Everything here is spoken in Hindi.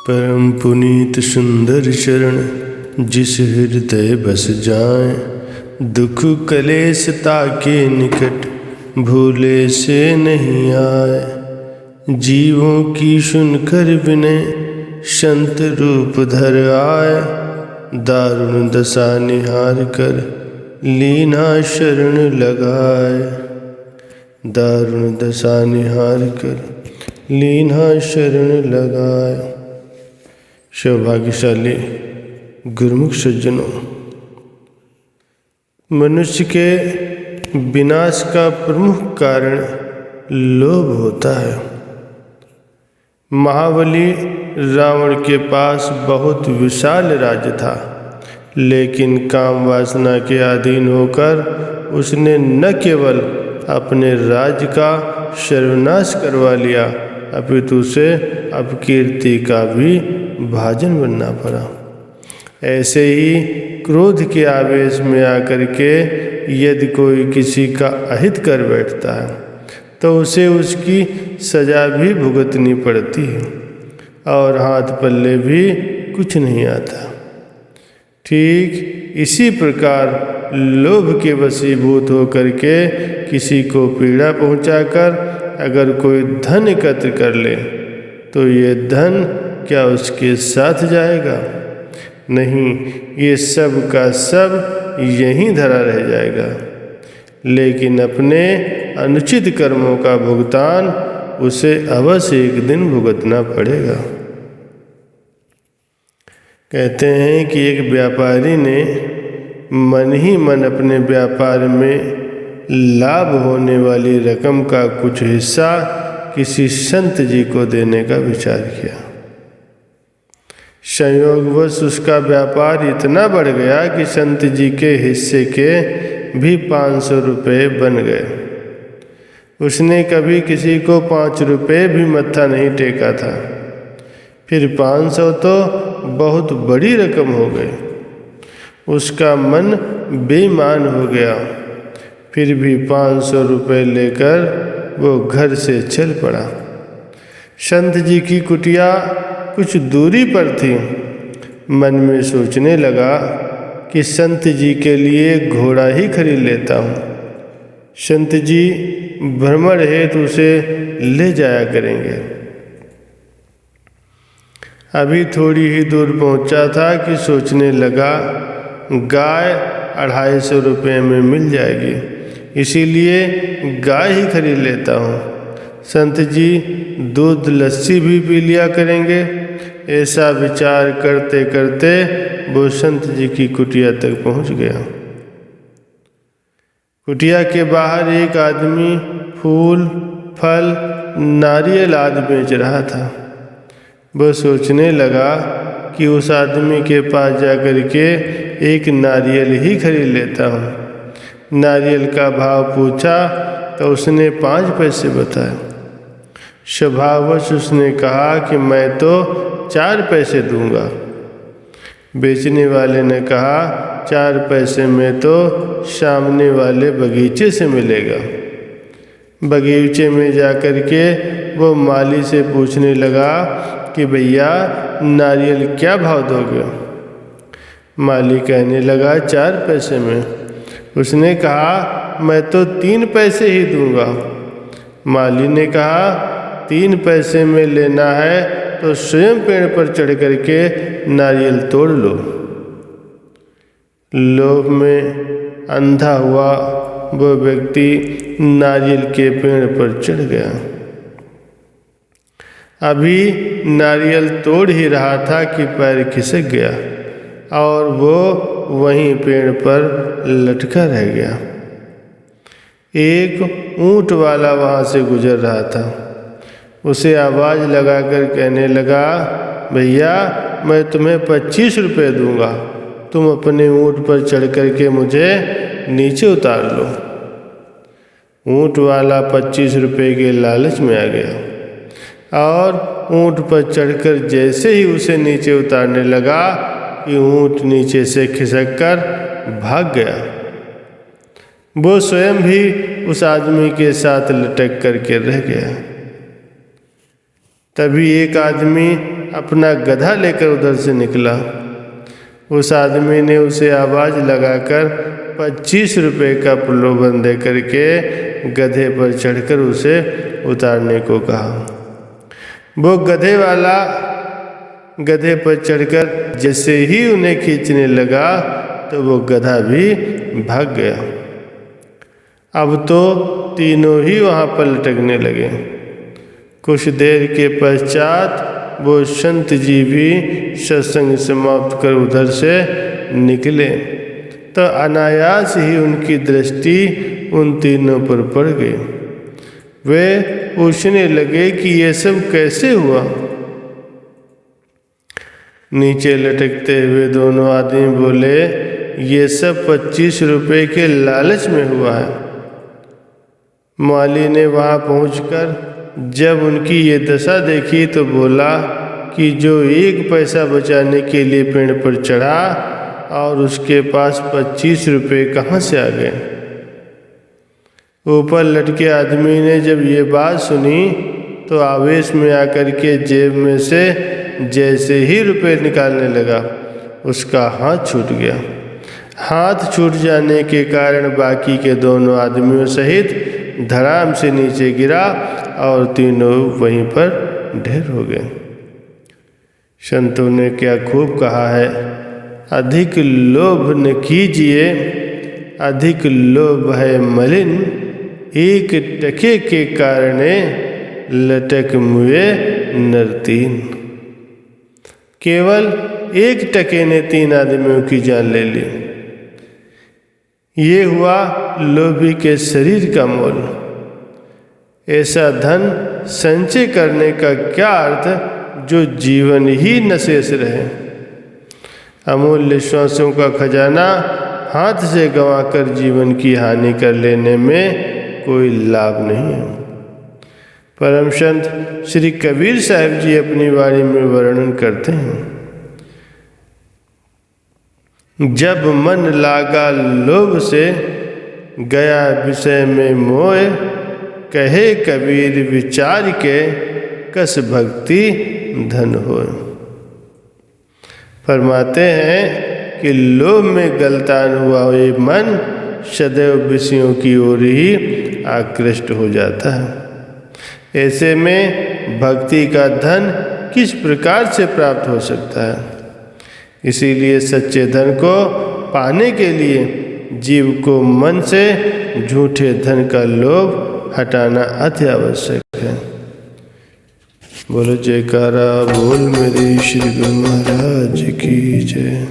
परम पुनीत सुंदर चरण जिस हृदय बस जाए, दुख कलेश ताके निकट भूले से नहीं आए। जीवों की सुनकर विनय संत रूप धर आए, दारुण दशा निहार कर लीना शरण लगाए। दारुण दशा निहार कर लीना शरण लगाए। सौभाग्यशाली गुरुमुख सज्जनों, मनुष्य के विनाश का प्रमुख कारण लोभ होता है। महाबली रावण के पास बहुत विशाल राज्य था, लेकिन काम वासना के अधीन होकर उसने न केवल अपने राज्य का सर्वनाश करवा लिया, अपितु उसे अपकीर्ति का भी भाजन बनना पड़ा। ऐसे ही क्रोध के आवेश में आकर के यदि कोई किसी का अहित कर बैठता है तो उसे उसकी सजा भी भुगतनी पड़ती है और हाथ पल्ले भी कुछ नहीं आता। ठीक इसी प्रकार लोभ के वशीभूत होकर के किसी को पीड़ा पहुंचाकर अगर कोई धन एकत्र कर ले तो ये धन क्या उसके साथ जाएगा? नहीं, ये सब का सब यहीं धरा रह जाएगा। लेकिन अपने अनुचित कर्मों का भुगतान उसे अवश्य एक दिन भुगतना पड़ेगा। कहते हैं कि एक व्यापारी ने मन ही मन अपने व्यापार में लाभ होने वाली रकम का कुछ हिस्सा किसी संत जी को देने का विचार किया। संयोगवश उसका व्यापार इतना बढ़ गया कि संत जी के हिस्से के भी 500 रुपये बन गए। उसने कभी किसी को 5 रुपये भी मत्था नहीं टेका था, फिर 500 तो बहुत बड़ी रकम हो गई। उसका मन बेईमान हो गया, फिर भी 500 रुपये लेकर वो घर से चल पड़ा। संत जी की कुटिया कुछ दूरी पर थी। मन में सोचने लगा कि संत जी के लिए घोड़ा ही खरीद लेता हूँ। संत जी भ्रमण हेतु उसे ले जाया करेंगे। अभी थोड़ी ही दूर पहुँचा था कि सोचने लगा गाय 250 रुपये में मिल जाएगी, इसीलिए गाय ही खरीद लेता हूँ। संत जी दूध लस्सी भी पी लिया करेंगे। ऐसा विचार करते करते वो संत जी की कुटिया तक पहुंच गया। कुटिया के बाहर एक आदमी फूल, फल, नारियल आदि बेच रहा था। वो सोचने लगा कि उस आदमी के पास जाकर के एक नारियल ही खरीद लेता हूँ। नारियल का भाव पूछा तो उसने 5 पैसे बताए। स्वभाववश उसने कहा कि मैं तो 4 पैसे दूंगा। बेचने वाले ने कहा 4 पैसे में तो सामने वाले बगीचे से मिलेगा। बगीचे में जाकर के वो माली से पूछने लगा कि भैया नारियल क्या भाव दोगे? माली कहने लगा 4 पैसे में। उसने कहा मैं तो 3 पैसे ही दूंगा। माली ने कहा 3 पैसे में लेना है तो स्वयं पेड़ पर चढ़ करके नारियल तोड़ लो। लोभ में अंधा हुआ वो व्यक्ति नारियल के पेड़ पर चढ़ गया। अभी नारियल तोड़ ही रहा था कि पैर खिसक गया और वो वहीं पेड़ पर लटका रह गया। एक ऊंट वाला वहाँ से गुजर रहा था। उसे आवाज़ लगाकर कहने लगा भैया मैं तुम्हें 25 रुपये दूंगा, तुम अपने ऊँट पर चढ़ कर के मुझे नीचे उतार लो। ऊँट वाला 25 रुपये के लालच में आ गया और ऊँट पर चढ़कर जैसे ही उसे नीचे उतारने लगा कि ऊँट नीचे से खिसक कर भाग गया। वो स्वयं भी उस आदमी के साथ लटक करके रह गया। तभी एक आदमी अपना गधा लेकर उधर से निकला। उस आदमी ने उसे आवाज़ लगाकर 25 रुपये का प्रलोभन दे करके गधे पर चढ़कर उसे उतारने को कहा। वो गधे वाला गधे पर चढ़कर जैसे ही उन्हें खींचने लगा तो वो गधा भी भाग गया। अब तो तीनों ही वहाँ पर लटकने लगे। कुछ देर के पश्चात वो संत जी भी सत्संग समाप्त कर उधर से निकले तो अनायास ही उनकी दृष्टि उन तीनों पर पड़ गई। वे पूछने लगे कि ये सब कैसे हुआ। नीचे लटकते हुए दोनों आदमी बोले, ये सब 25 रुपये के लालच में हुआ है। माली ने वहाँ पहुंचकर जब उनकी ये दशा देखी तो बोला कि जो 1 पैसा बचाने के लिए पेड़ पर चढ़ा और उसके पास 25 रुपये कहाँ से आ गए। ऊपर लटके आदमी ने जब ये बात सुनी तो आवेश में आकर के जेब में से जैसे ही रुपये निकालने लगा उसका हाथ छूट गया। हाथ छूट जाने के कारण बाकी के दोनों आदमियों सहित धड़ाम से नीचे गिरा और तीनों वहीं पर ढेर हो गए। संतों ने क्या खूब कहा है, अधिक लोभ न कीजिए, अधिक लोभ है मलिन, एक टके के कारणे लटक मुए नरतीन। केवल 1 टके ने 3 आदमियों की जान ले ली। ये हुआ लोभी के शरीर का मोल। ऐसा धन संचय करने का क्या अर्थ जो जीवन ही न शेष रहे। अमूल्य श्वासों का खजाना हाथ से गंवाकर जीवन की हानि कर लेने में कोई लाभ नहीं है। परम संत श्री कबीर साहब जी अपनी वाणी में वर्णन करते हैं, जब मन लागा लोभ से गया विषय में मोह, कहे कबीर विचार के कस भक्ति धन होए। फरमाते हैं कि लोभ में गलतान हुआ ये मन सदैव विषयों की ओर ही आकृष्ट हो जाता है। ऐसे में भक्ति का धन किस प्रकार से प्राप्त हो सकता है। इसीलिए सच्चे धन को पाने के लिए जीव को मन से झूठे धन का लोभ हटाना अति आवश्यक है। बोलो जयकारा बोल मेरे श्री गुरु महाराज की जय।